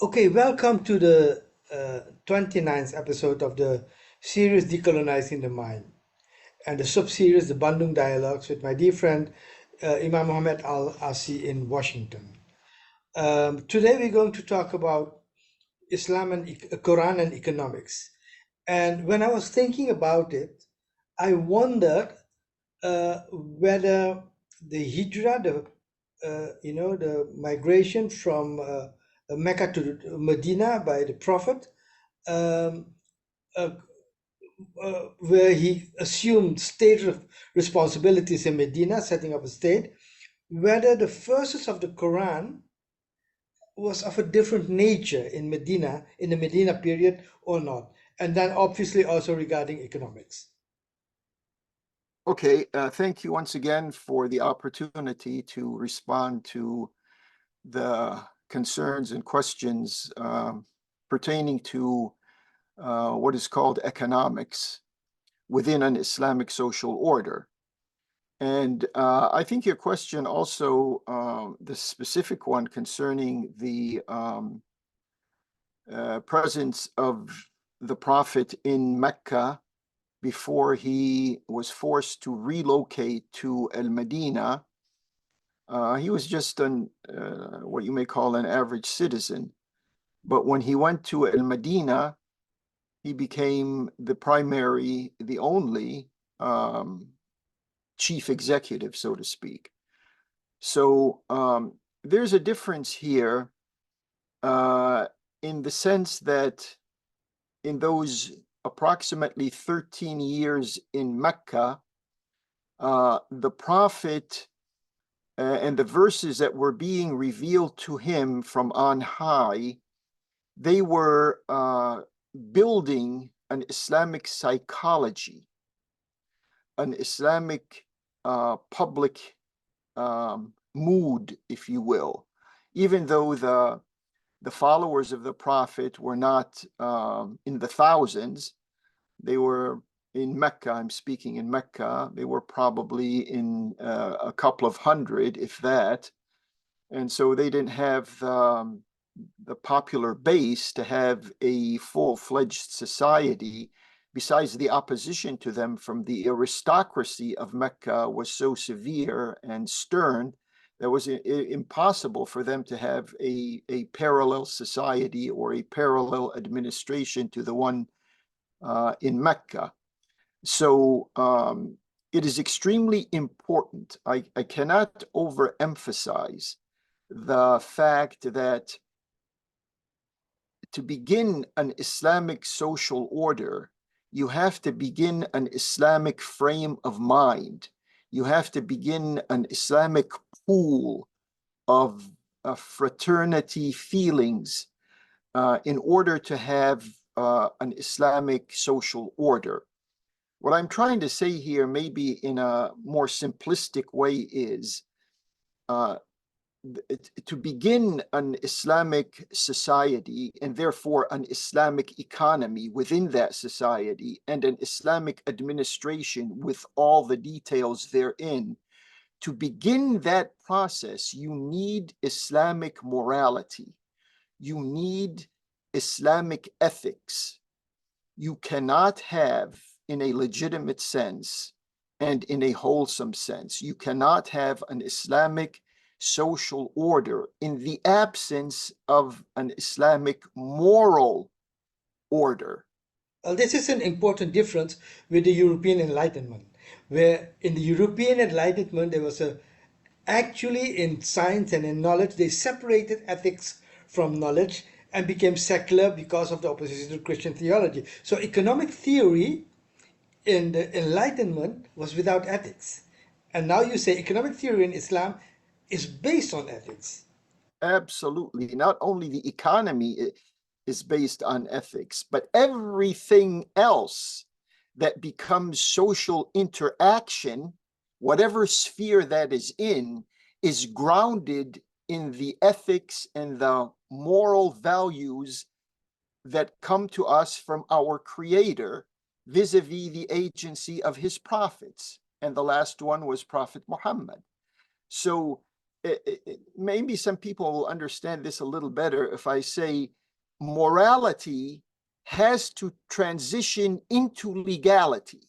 Okay, welcome to the 29th episode of the series Decolonizing the Mind and the sub-series The Bandung Dialogues with my dear friend Imam Muhammad al-Asi in Washington. Today we're going to talk about Islam and Quran and economics. And when I was thinking about it, I wondered whether the hijrah, the migration from Mecca to Medina by the Prophet, um, uh, where he assumed state responsibilities in Medina, setting up a state, whether the verses of the Quran was of a different nature in Medina, in the Medina period or not. And then obviously also regarding economics. Okay, thank you once again for the opportunity to respond to the concerns and questions pertaining to what is called economics within an Islamic social order. And I think your question also, the specific one concerning the presence of the Prophet in Mecca before he was forced to relocate to Al-Madinah. He was just what you may call an average citizen. But when he went to Al-Madinah, he became the primary, the only chief executive, so to speak. So there's a difference here in the sense that in those approximately 13 years in Mecca, the Prophet and the verses that were being revealed to him from on high, they were building an Islamic psychology, an Islamic public mood, if you will. Even though the followers of the Prophet were not in the thousands, they were in Mecca, I'm speaking in Mecca, they were probably in a couple of hundred, if that. And so they didn't have the popular base to have a full-fledged society. Besides, the opposition to them from the aristocracy of Mecca was so severe and stern that it was impossible for them to have a parallel society or a parallel administration to the one in Mecca. So it is extremely important. I cannot overemphasize the fact that to begin an Islamic social order, you have to begin an Islamic frame of mind. You have to begin an Islamic pool of fraternity feelings in order to have an Islamic social order. What I'm trying to say here, maybe in a more simplistic way, is to begin an Islamic society and therefore an Islamic economy within that society and an Islamic administration with all the details therein. To begin that process, you need Islamic morality. You need Islamic ethics. You cannot have, in a legitimate sense and in a wholesome sense, you cannot have an Islamic social order in the absence of an Islamic moral order. This is an important difference with the European Enlightenment, where in the European Enlightenment there was a actually in science and in knowledge they separated ethics from knowledge and became secular because of the opposition to Christian theology. So economic theory in the Enlightenment was without ethics. And now you say economic theory in Islam is based on ethics. Absolutely. Not only the economy is based on ethics, but everything else that becomes social interaction, whatever sphere that is grounded in the ethics and the moral values that come to us from our Creator vis-a-vis the agency of his prophets. And the last one was Prophet Muhammad. So maybe some people will understand this a little better if I say morality has to transition into legality.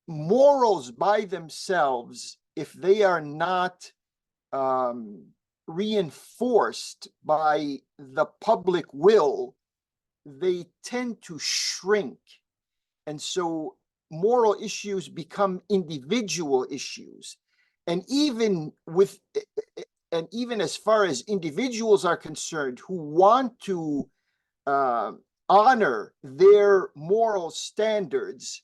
Morals by themselves, if they are not reinforced by the public will, they tend to shrink. And so moral issues become individual issues. And even as far as individuals are concerned who want to honor their moral standards,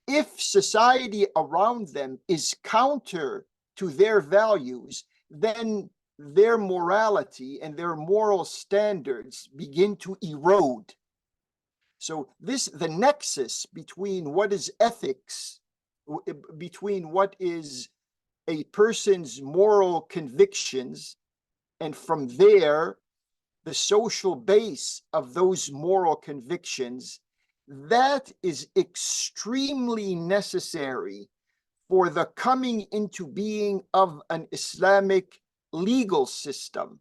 if society around them is counter to their values, then their morality and their moral standards begin to erode. So the nexus between what is ethics, between what is a person's moral convictions, and from there, the social base of those moral convictions, that is extremely necessary for the coming into being of an Islamic legal system.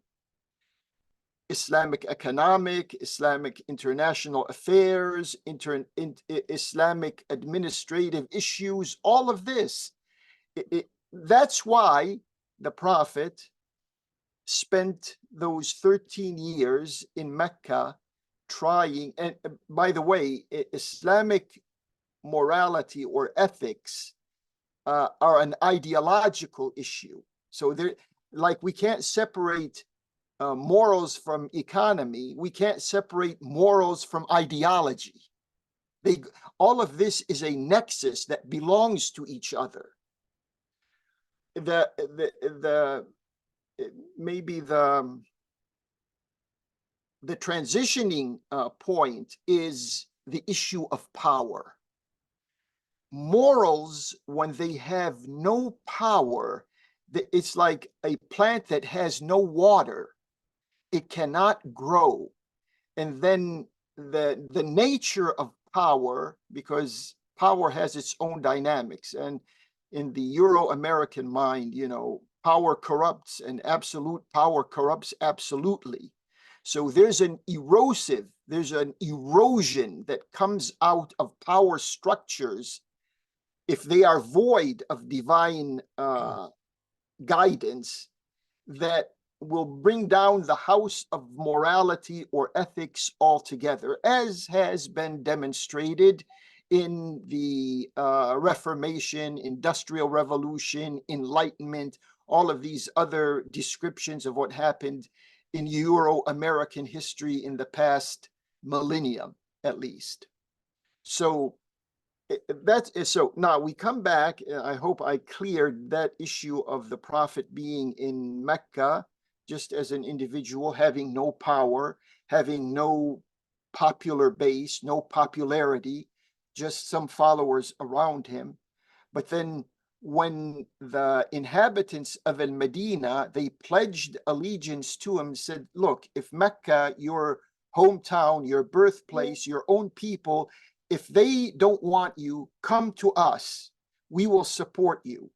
Islamic economic, Islamic international affairs, Islamic administrative issues, all of this. That's why the Prophet spent those 13 years in Mecca trying, and by the way, Islamic morality or ethics are an ideological issue. So we can't separate morals from economy. We can't separate morals from ideology. All of this is a nexus that belongs to each other. Maybe the transitioning point is the issue of power. Morals, when they have no power, it's like a plant that has no water. It cannot grow. And then the nature of power, because power has its own dynamics, and in the Euro-American mind, power corrupts, and absolute power corrupts absolutely. So there's an erosion that comes out of power structures if they are void of divine guidance, that will bring down the house of morality or ethics altogether, as has been demonstrated in the Reformation, Industrial Revolution, Enlightenment, all of these other descriptions of what happened in Euro-American history in the past millennium, at least. So so now we come back. I hope I cleared that issue of the Prophet being in Mecca just as an individual, having no power, having no popular base, no popularity, just some followers around him. But then when the inhabitants of al-Medina, they pledged allegiance to him, said, look, if Mecca, your hometown, your birthplace, your own people, if they don't want you, come to us. We will support you.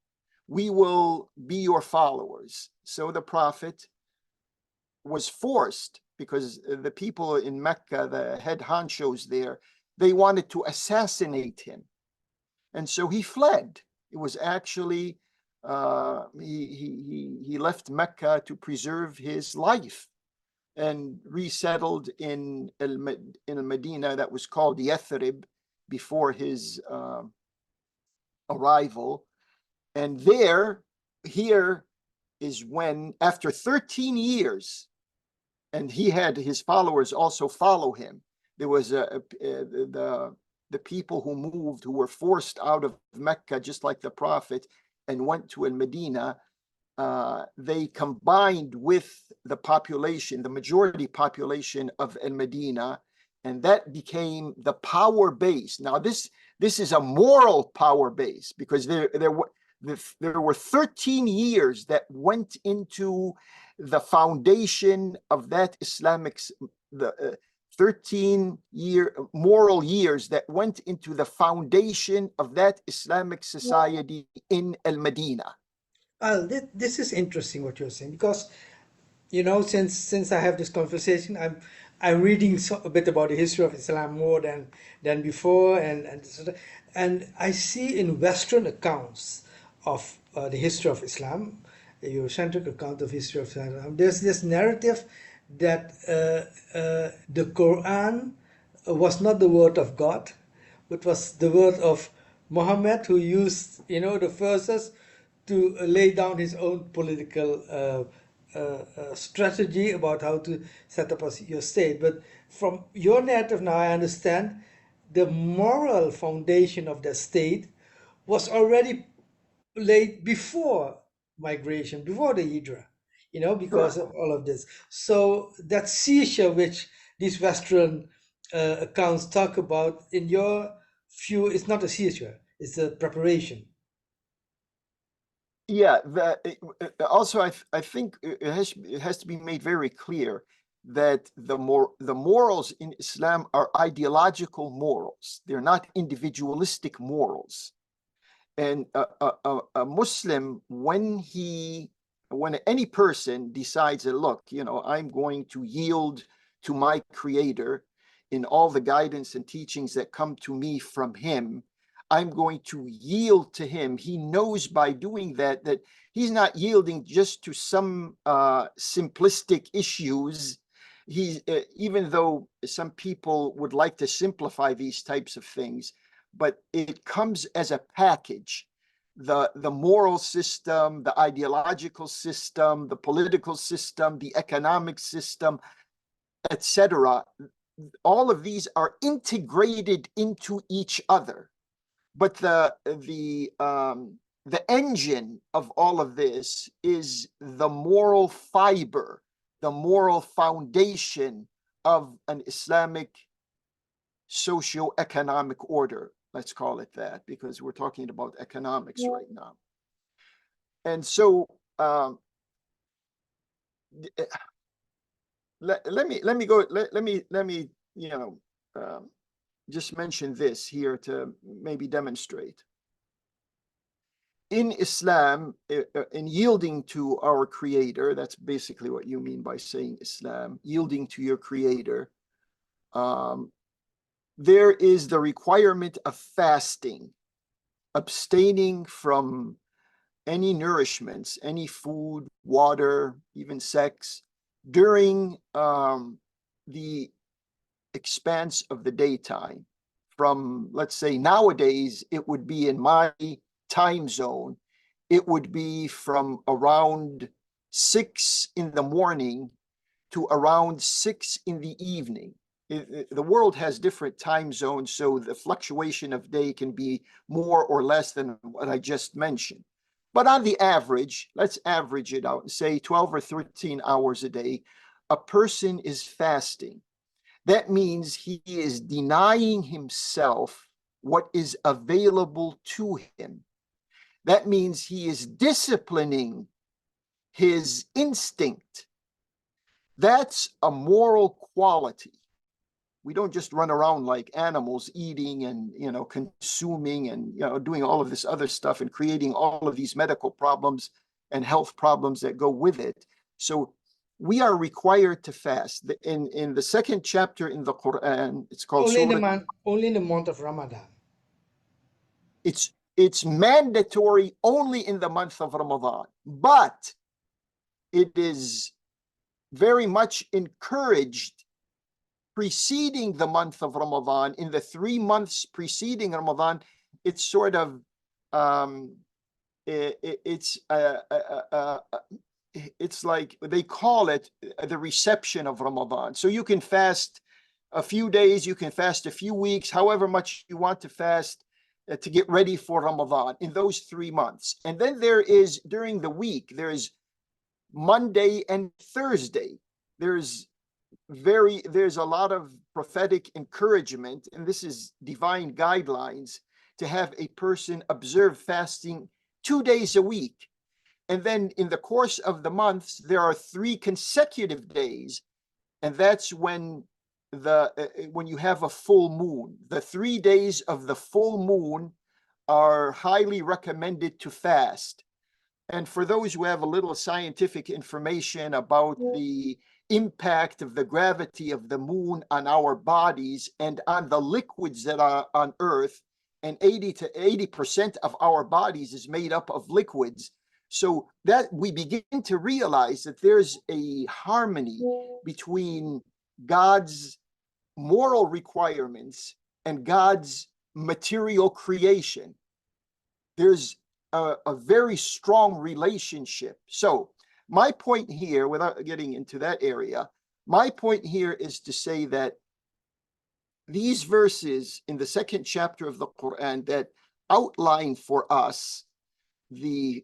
We will be your followers. So the Prophet was forced, because the people in Mecca, the head honchos there, they wanted to assassinate him. And so he fled. It was actually, he left Mecca to preserve his life, and resettled in Medina, that was called Yathrib before his arrival. And here is when, after 13 years, and he had his followers also follow him. There was the people who moved, who were forced out of Mecca, just like the Prophet, and went to al-Medina. They combined with the population, the majority population of al-Medina, and that became the power base. Now, this is a moral power base, because there were 13 years that went into the foundation of that Islamic, the 13-year moral years that went into the foundation of that Islamic society in al-Medina. This is interesting what you're saying, because since I have this conversation, I'm reading a bit about the history of Islam more than before, and I see in Western accounts of the history of Islam, the Eurocentric account of history of Islam, there's this narrative that the Quran was not the word of God, but was the word of Muhammad, who used the verses to lay down his own political strategy about how to set up your state. But from your narrative now, I understand the moral foundation of the state was already laid before migration, before the Hijra, Sure. because of all of this. So that seizure which these Western accounts talk about, in your view, is not a seizure, it's a preparation. Yeah, also I think it has to be made very clear that the morals in Islam are ideological morals. They're not individualistic morals. And a Muslim, when any person decides that, look, I'm going to yield to my creator in all the guidance and teachings that come to me from him, I'm going to yield to him. He knows by doing that he's not yielding just to some simplistic issues. Even though some people would like to simplify these types of things, but it comes as a package. The moral system, the ideological system, the political system, the economic system, etc. All of these are integrated into each other. But the engine of all of this is the moral fiber, the moral foundation of an Islamic socio-economic order. Let's call it that, because we're talking about economics right now. And so let me just mention this here to maybe demonstrate. In Islam, in yielding to our creator, that's basically what you mean by saying Islam, yielding to your creator, there is the requirement of fasting, abstaining from any nourishments, any food, water, even sex, during the expanse of the daytime. From, let's say, nowadays, it would be in my time zone, it would be from around 6 in the morning to around 6 in the evening. The world has different time zones, so the fluctuation of day can be more or less than what I just mentioned. But on the average, let's average it out and say 12 or 13 hours a day, a person is fasting. That means he is denying himself what is available to him. That means he is disciplining his instinct. That's a moral quality. We don't just run around like animals, eating and consuming and doing all of this other stuff and creating all of these medical problems and health problems that go with it. So we are required to fast. In the second chapter in the Quran, it's called Surah. Only in the month of Ramadan. It's mandatory only in the month of Ramadan, but it is very much encouraged preceding the month of Ramadan. In the 3 months preceding Ramadan, it's sort of it's like they call it the reception of Ramadan. So you can fast a few days, you can fast a few weeks, however much you want to fast to get ready for Ramadan in those 3 months. And then there is, during the week, there is Monday and Thursday. There's a lot of prophetic encouragement, and this is divine guidelines, to have a person observe fasting 2 days a week. And then in the course of the months, there are 3 consecutive days, and that's when you have a full moon. The 3 days of the full moon are highly recommended to fast. And for those who have a little scientific information about the impact of the gravity of the moon on our bodies and on the liquids that are on Earth, and 80% of our bodies is made up of liquids. So that we begin to realize that there's a harmony between God's moral requirements and God's material creation. There's a very strong relationship. So my point here, without getting into that area, my point here is to say that these verses in the second chapter of the Quran that outline for us the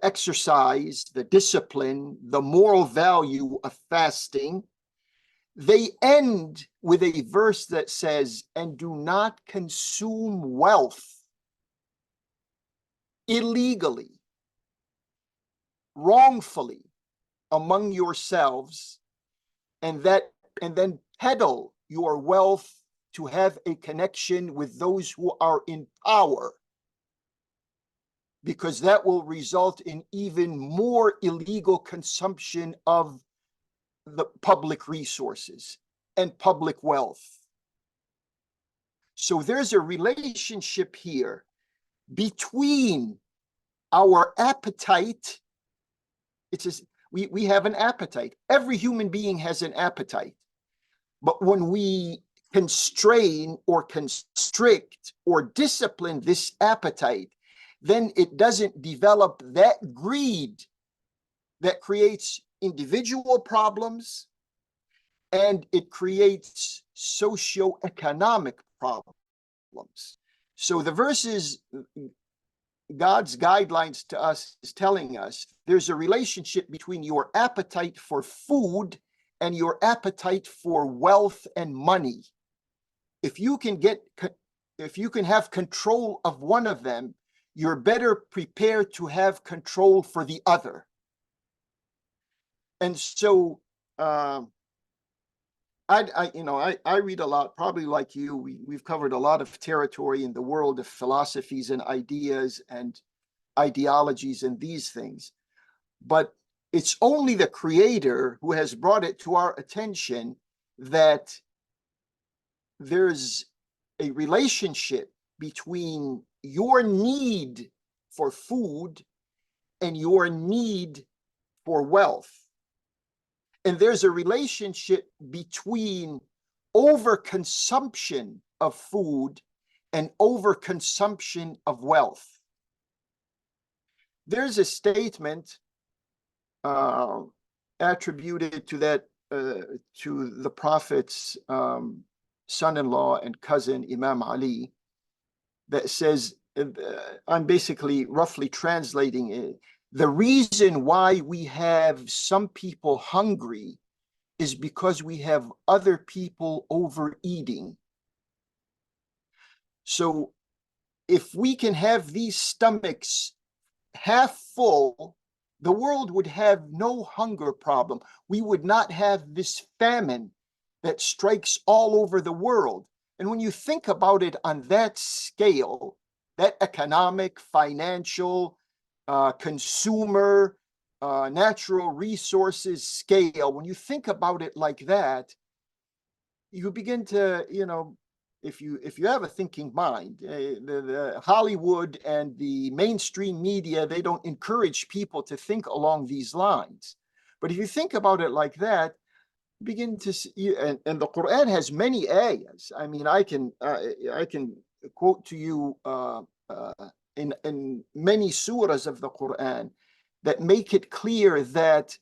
exercise, the discipline, the moral value of fasting, they end with a verse that says, and do not consume wealth illegally, wrongfully among yourselves, and then peddle your wealth to have a connection with those who are in power, because that will result in even more illegal consumption of the public resources and public wealth. So there's a relationship here between our appetite. We have an appetite. Every human being has an appetite. But when we constrain or constrict or discipline this appetite, then it doesn't develop that greed that creates individual problems, and it creates socioeconomic problems. So the verses, God's guidelines to us is telling us there's a relationship between your appetite for food and your appetite for wealth and money. If you can have control of one of them, you're better prepared to have control for the other. And so I read a lot, probably like you. We've covered a lot of territory in the world of philosophies and ideas and ideologies and these things. But it's only the Creator who has brought it to our attention that there's a relationship between your need for food and your need for wealth. And there's a relationship between overconsumption of food and overconsumption of wealth. There's a statement attributed to that to the Prophet's son-in-law and cousin, Imam Ali, that says, I'm basically roughly translating it, the reason why we have some people hungry is because we have other people overeating. So if we can have these stomachs half full, the world would have no hunger problem. We would not have this famine that strikes all over the world. And when you think about it on that scale, that economic, financial, consumer, natural resources scale, when you think about it like that, you begin to, if you have a thinking mind, the Hollywood and the mainstream media, they don't encourage people to think along these lines. But if you think about it like that, begin to see, and the Quran has many ayahs. I mean, I can quote to you in many surahs of the Quran that make it clear that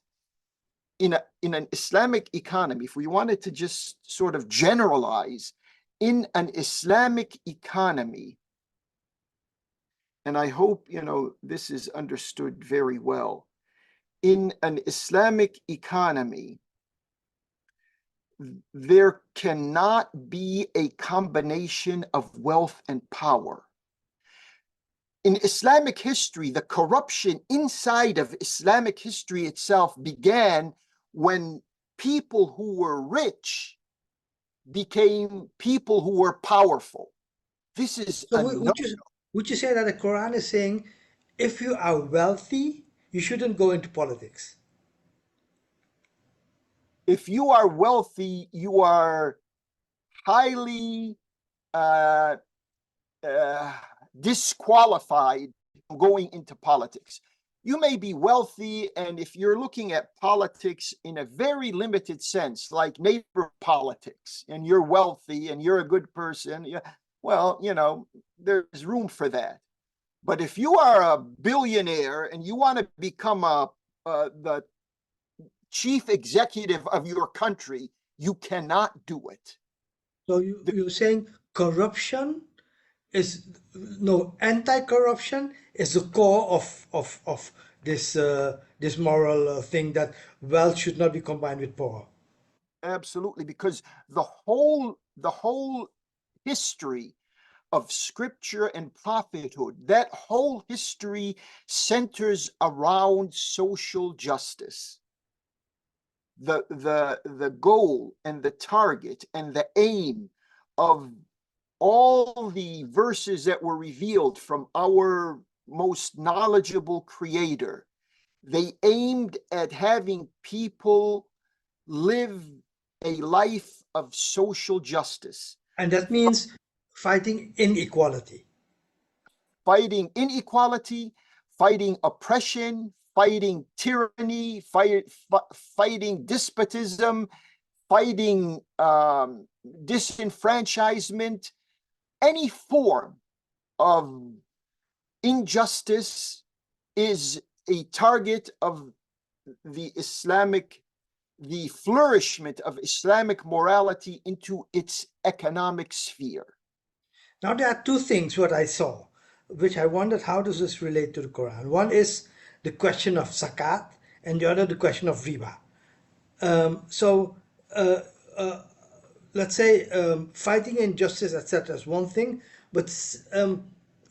in an Islamic economy, if we wanted to just sort of generalize, in an Islamic economy, and I hope this is understood very well, in an Islamic economy, there cannot be a combination of wealth and power. In Islamic history, the corruption inside of Islamic history itself began when people who were rich became people who were powerful. This is So would you say that the Quran is saying if you are wealthy, you shouldn't go into politics. If you are wealthy, you are highly uh, uh, disqualified from going into politics. You may be wealthy, and if you're looking at politics in a very limited sense, like neighbor politics, and you're wealthy and you're a good person, yeah, well, there's room for that. But if you are a billionaire and you want to become the chief executive of your country, you cannot do it. So you're saying corruption is no anti-corruption is the core of this moral thing that wealth should not be combined with power. Absolutely, because the whole history of scripture and prophethood, that whole history centers around social justice. The goal and the target and the aim of all the verses that were revealed from our most knowledgeable creator, they aimed at having people live a life of social justice, And that means fighting inequality. fighting inequality, fighting oppression, fighting tyranny, fighting despotism, fighting disenfranchisement, any form of injustice is a target of the flourishment of Islamic morality into its economic sphere. Now there are two things what I saw, which I wondered how does this relate to the Quran. One is the question of zakat, and the other the question of riba. So uh, uh, let's say fighting injustice, etc., is one thing, but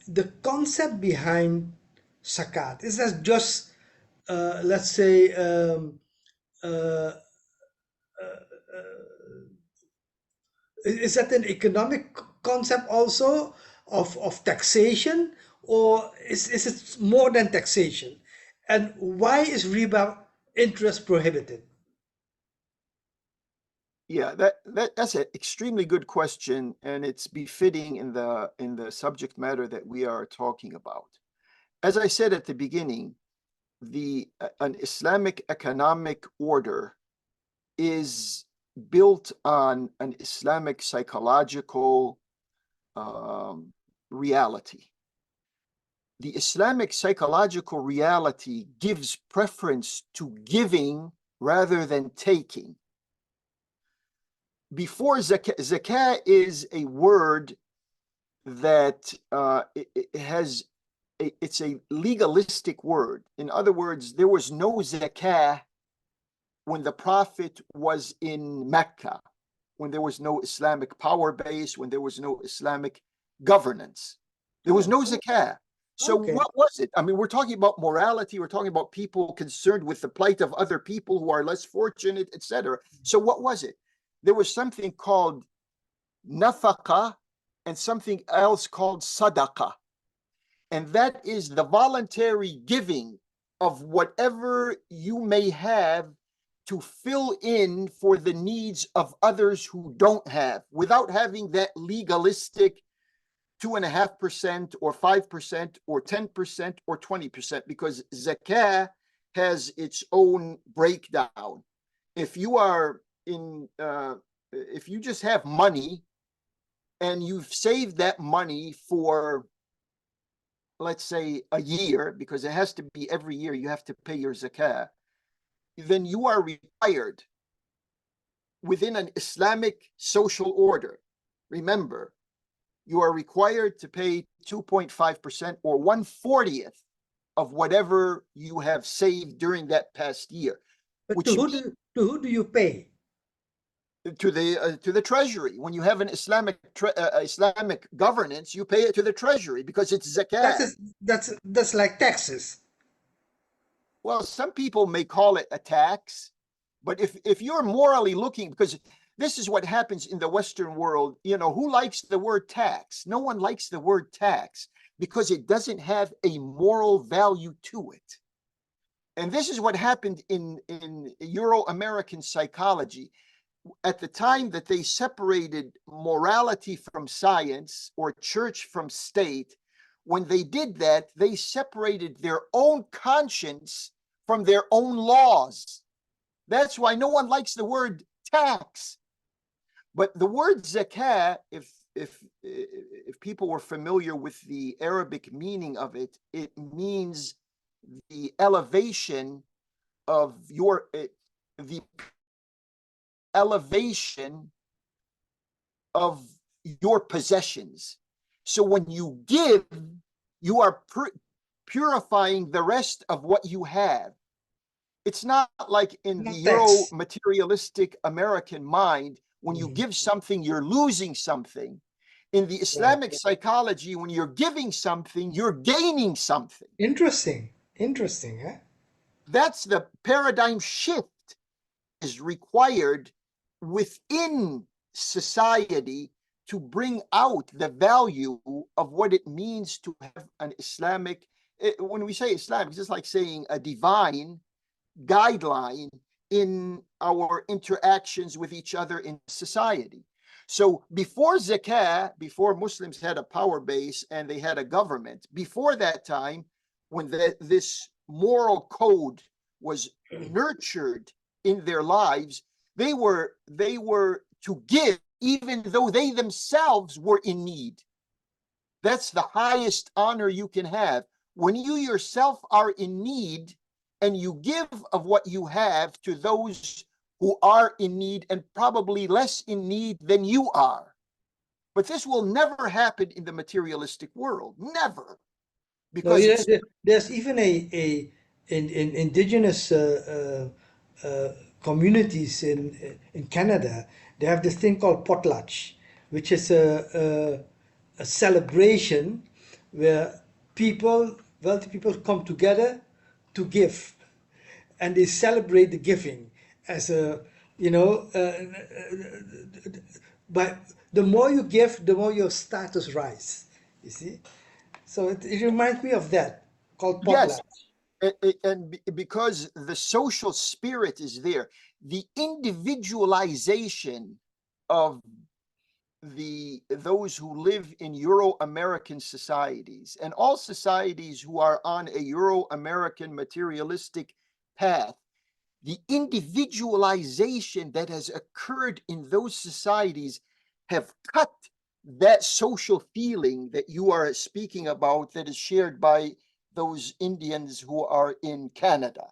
the concept behind zakat is that just let's say uh, is that an economic concept also of taxation, or is it more than taxation? And why is riba interest prohibited? Yeah, that's an extremely good question, and it's befitting in the subject matter that we are talking about. As I said at the beginning, an Islamic economic order is built on an Islamic psychological reality. The Islamic psychological reality gives preference to giving rather than taking. Before zakah is a word that it's a legalistic word. In other words, there was no zakah when the Prophet was in Mecca, when there was no Islamic power base, when there was no Islamic governance. There was Oh, no zakah. So okay. what was it? I mean, we're talking about morality. We're talking about people concerned with the plight of other people who are less fortunate, etc. So what was it? There was something called nafaqa and something else called sadaqa. And that is the voluntary giving of whatever you may have to fill in for the needs of others who don't have, without having that legalistic 2.5% or 5% or 10% or 20%, because zakah has its own breakdown. If you are if you just have money and you've saved that money for, let's say, a year, because it has to be every year you have to pay your zakah, then you are required within an Islamic social order. Remember, you are required to pay 2.5% or 1/40th of whatever you have saved during that past year, But which means to who do you pay? to the treasury. When you have an Islamic governance, you pay it to the treasury because it's That's zakat. a, that's like taxes. Well, some people may call it a tax, but if you're morally looking, because this is what happens in the Western world, who likes the word tax? No one likes the word tax. because it doesn't have a moral value to it. And this is what happened in Euro-American psychology. At the time that they separated morality from science or church from state, when they did that, they separated their own conscience from their own laws. That's why no one likes the word tax. But the word zakah, if people were familiar with the Arabic meaning of it, it means the elevation of the elevation of your possessions. So when you give, you are purifying the rest of what you have. It's not like in the Not Euro tax. materialistic American mind, when you Mhm. give something, you're losing something. In the Right. Islamic psychology, when you're giving something, you're gaining something. Interesting. Interesting, huh? That's the paradigm shift is required within society to bring out the value of what it means to have an Islamic. When we say Islamic, it's just like saying a divine guideline in our interactions with each other in society. So before zakah, before Muslims had a power base and they had a government, before that time, when this moral code was nurtured in their lives, they were to give even though they themselves were in need. That's the highest honor you can have. When you yourself are in need and you give of what you have to those who are in need and probably less in need than you are. But this will never happen in the materialistic world. Never. No, Because it's there's even in indigenous communities in Canada. They have this thing called potlatch, which is a celebration where wealthy people come together to give, and they celebrate the giving as a you know. But the more you give, the more your status rise. You see. So it reminds me of that, called yes, potlatch. and because the social spirit is there, the individualization of those who live in Euro-American societies and all societies who are on a Euro-American materialistic path, the individualization that has occurred in those societies have cut that social feeling that you are speaking about that is shared by those Indians who are in Canada.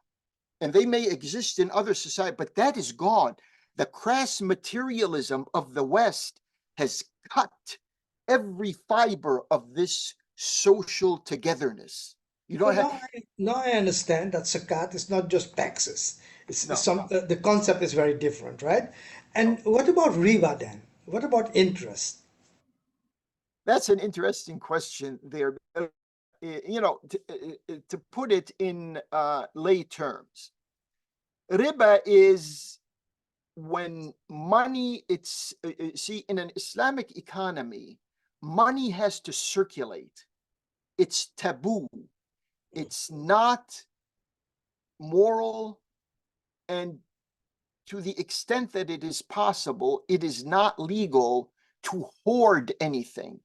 And they may exist in other societies, but that is gone. The crass materialism of the West has cut every fiber of this social togetherness. You So don't have, now I understand that zakat is not just taxes. It's no, some the concept is very different, right? no. And what about riba then? What about interest? That's an interesting question there. To put it in lay terms, riba is when money, see, in an Islamic economy, money has to circulate. It's taboo. It's not moral. And to the extent that it is possible, it is not legal to hoard anything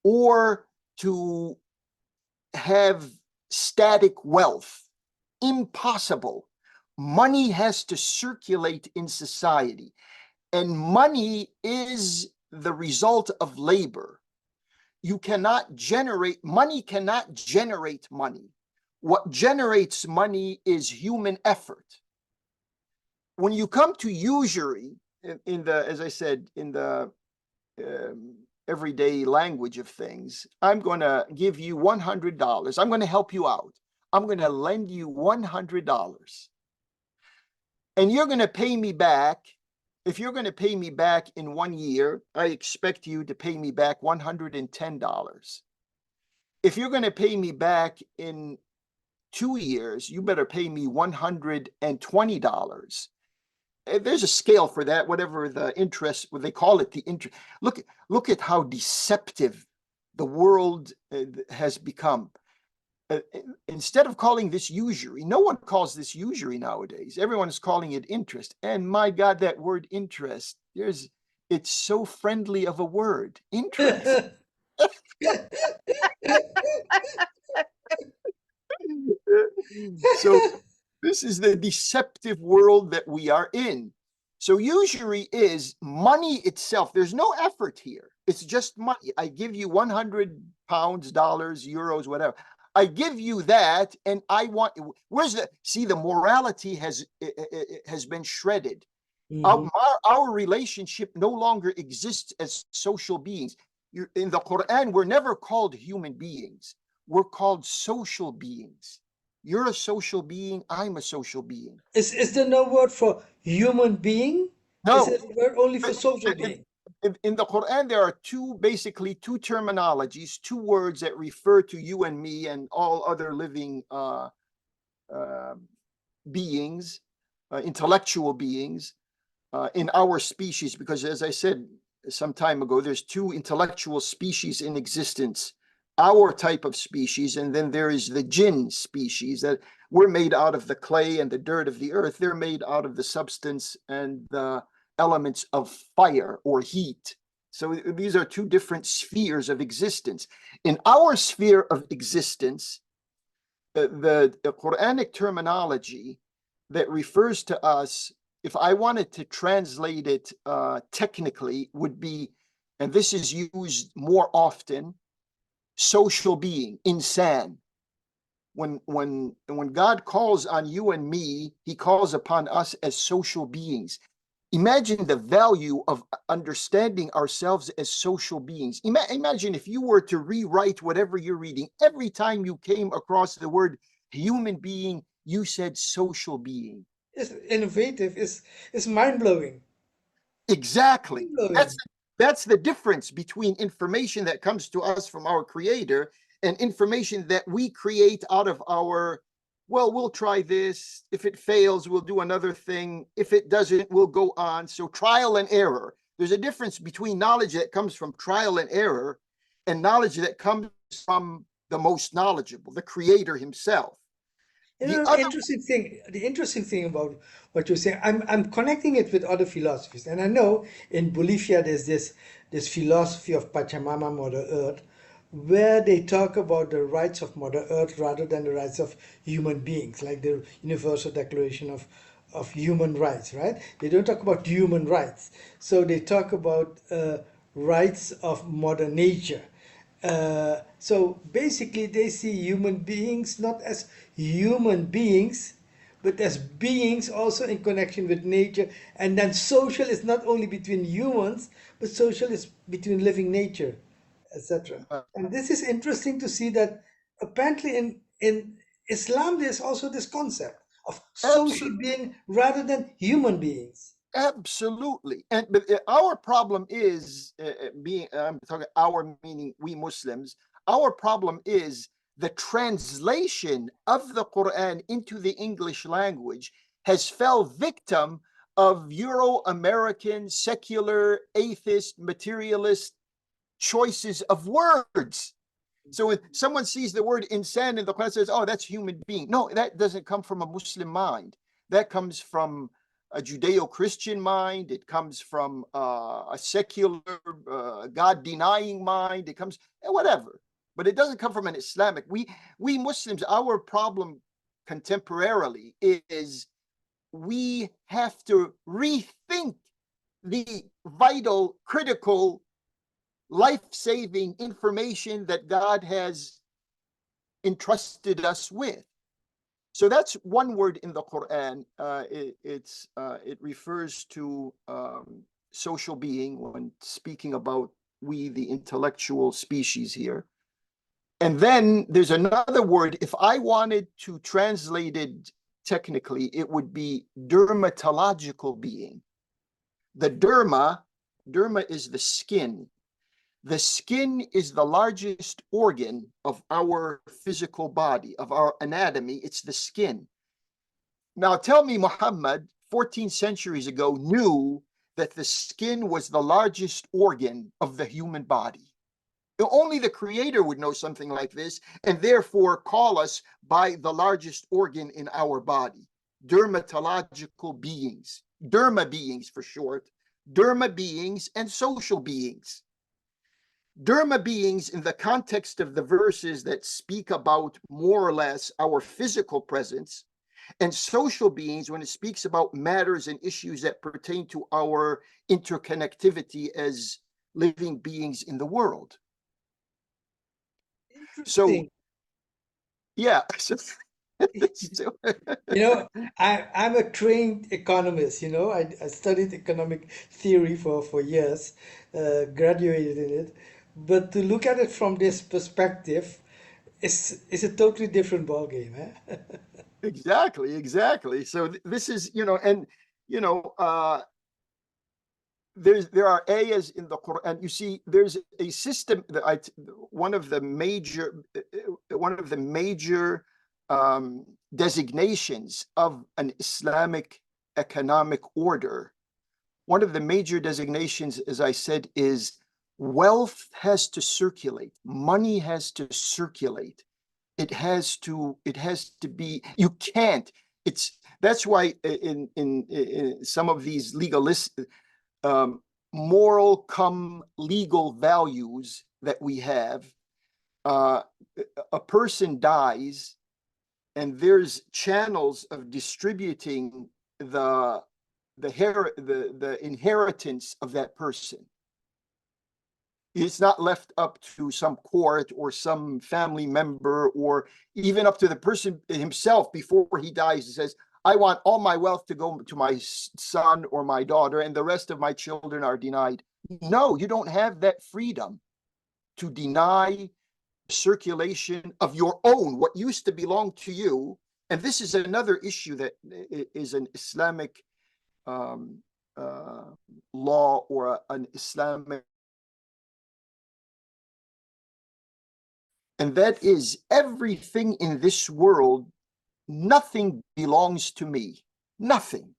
or to have static wealth. Impossible. Money has to circulate in society, and money is the result of labor. You cannot generate money, cannot generate money. What generates money is human effort. When you come to usury, in the, as I said, in the everyday language of things, I'm going to give you $100. I'm going to help you out. I'm going to lend you $100. And you're going to pay me back. If you're going to pay me back in 1 year, I expect you to pay me back $110. If you're going to pay me back in 2 years, you better pay me $120. There's a scale for that, whatever the interest, what they call it, the interest. Look at how deceptive the world has become. Instead of calling this usury, no one calls this usury nowadays. Everyone is calling it interest. And my God, that word interest, it's so friendly of a word, interest. So this is the deceptive world that we are in. So usury is money itself. There's no effort here. It's just money. I give you 100 pounds, dollars, euros, whatever. I give you that, and I want. Where's the? See, the morality has been shredded. Mhm. Our relationship no longer exists as social beings. In the Quran, we're never called human beings. We're called social beings. You're a social being. I'm a social being. Is there no word for human being? Is No, it a word only for social in, being? in the Quran, there are basically two terminologies, two words that refer to you and me and all other living uh, beings, intellectual beings in our species. Because, as I said some time ago, there's two intellectual species in existence: our type of species, and then there is the jinn species, that we're made out of the clay and the dirt of the earth. They're made out of the substance and the elements of fire or heat. So these are two different spheres of existence. In our sphere of existence, the Quranic terminology that refers to us, if I wanted to translate it technically, would be, and this is used more often, social being, insan. When God calls on you and me, he calls upon us as social beings. Imagine the value of understanding ourselves as social beings. Imagine if you were to rewrite whatever you're reading, every time you came across the word human being, you said social being. It's innovative. It's mind blowing. Exactly. Mind That's blowing. that's the difference between information that comes to us from our creator and information that we create out of our, well, we'll try this. If it fails, we'll do another thing. If it doesn't, we'll go on. So trial and error. There's a difference between knowledge that comes from trial and error and knowledge that comes from the most knowledgeable, the creator himself. You The know, other the interesting thing about what you're saying, I'm connecting it with other philosophies. And I know in Bolivia there's this philosophy of Pachamama, Mother Earth, where they talk about the rights of Mother Earth rather than the rights of human beings, like the Universal Declaration of Human Rights, right? They don't talk about human rights. So they talk about rights of Mother Nature. So basically, they see human beings not as human beings, but as beings also in connection with nature. And then social is not only between humans, but social is between living nature, etc. And this is interesting to see that apparently in Islam there's also this concept of social absolute being rather than human beings. Absolutely. And but our problem is being, I'm talking our meaning we Muslims, our problem is the translation of the Quran into the English language has fell victim of Euro-American secular atheist materialist choices of words. So if someone sees the word insan in the Quran, says, "Oh, that's human being." No, that doesn't come from a Muslim mind. That comes from a Judeo-Christian mind. It comes from a secular, God-denying mind. It comes whatever, but it doesn't come from an Islamic. We Muslims, our problem contemporarily is we have to rethink the vital, critical, life-saving information that God has entrusted us with. So that's one word in the Quran. It refers to social being when speaking about we, the intellectual species here. And then there's another word. If I wanted to translate it technically, it would be dermatological being. The derma is the skin. The skin is the largest organ of our physical body, of our anatomy. It's the skin. Now, tell me, Muhammad, 14 centuries ago, knew that the skin was the largest organ of the human body. Only the creator would know something like this, and therefore call us by the largest organ in our body, dermatological beings, derma beings for short, derma beings and social beings. Derma beings, in the context of the verses that speak about more or less our physical presence, and social beings when it speaks about matters and issues that pertain to our interconnectivity as living beings in the world. So, Interesting. yeah. So, You know, I'm a trained economist, you know. I studied economic theory for years, graduated in it. But to look at it from this perspective is a totally different ballgame, eh? exactly, exactly. So this is, and you know, there are ayahs in the Quran. You see, there's a system that one of the major um, designations of an Islamic economic order. One of the major designations, as I said, is wealth has to circulate, money has to circulate. It has to be. You can't. It's That's why in some of these legalist um, moral come legal values that we have, uh, a person dies and there's channels of distributing the the inheritance of that person. It's not left up to some court or some family member or even up to the person himself before he dies. He says, I want all my wealth to go to my son or my daughter, and the rest of my children are denied. No, you don't have that freedom to deny circulation of your own, what used to belong to you. And this is another issue that is an Islamic um, uh, law or an Islamic, and that is everything in this world, nothing belongs to me. Nothing.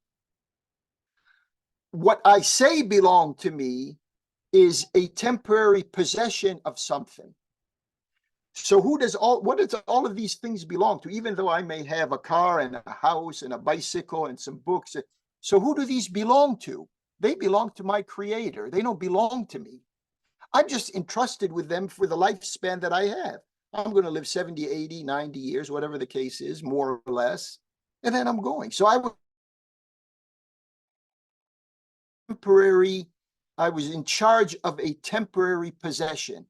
What I say belong to me is a temporary possession of something. So what does all of these things belong to? Even though I may have a car and a house and a bicycle and some books. So who do these belong to? They belong to my creator. They don't belong to me. I'm just entrusted with them for the lifespan that I have. I'm going to live 70, 80, 90 years, whatever the case is, more or less. And then I'm going. So I was in charge of a temporary possession.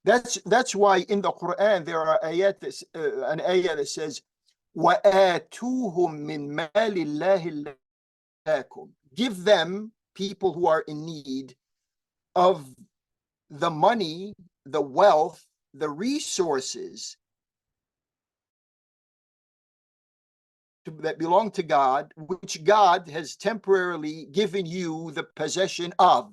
That's why in the Quran there are an ayah that says, وَآتُوهُم مِّن مَالِ اللَّهِ لَكُمْ. Give them, people who are in need, of the money, the wealth, the resources that belong to God, which God has temporarily given you the possession of.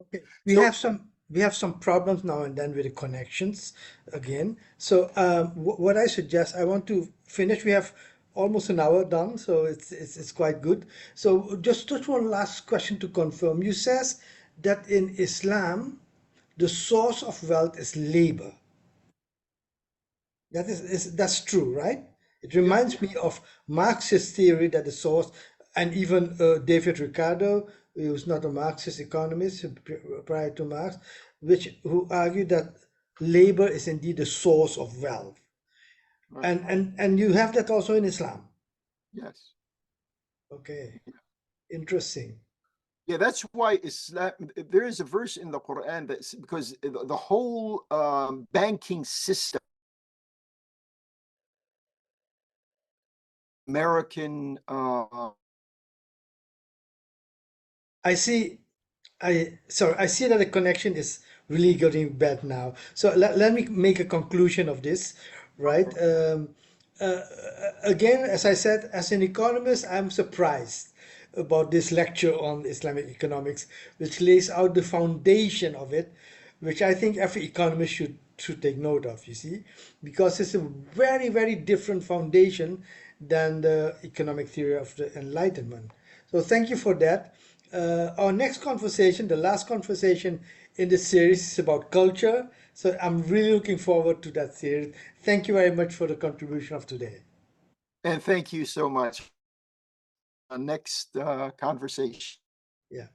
Okay, So, we have some problems now and then with the connections again. So what I suggest, I want to finish. We have almost an hour done, so it's quite good. So just one last question to confirm. You says that in Islam, the source of wealth is labor. That's true, right? It yeah, reminds me of Marxist theory that the source, and even David Ricardo, who's not a Marxist economist prior to Marx, which who argued that labor is indeed the source of wealth, right. and you have that also in Islam. Yes. Okay, interesting. Yeah, that's why Islam, there is a verse in the Quran that's because the whole banking system, American, I see. I see that the connection is really getting bad now. So let me make a conclusion of this, right? Uh, Again, as I said, as an economist, I'm surprised about this lecture on Islamic economics, which lays out the foundation of it, which I think every economist should take note of, you see, because it's a very, very different foundation than the economic theory of the Enlightenment. So thank you for that. Our next conversation, the last conversation, in the series about culture. So I'm really looking forward to that series. Thank you very much for the contribution of today. And thank you so much. Next conversation. Yeah.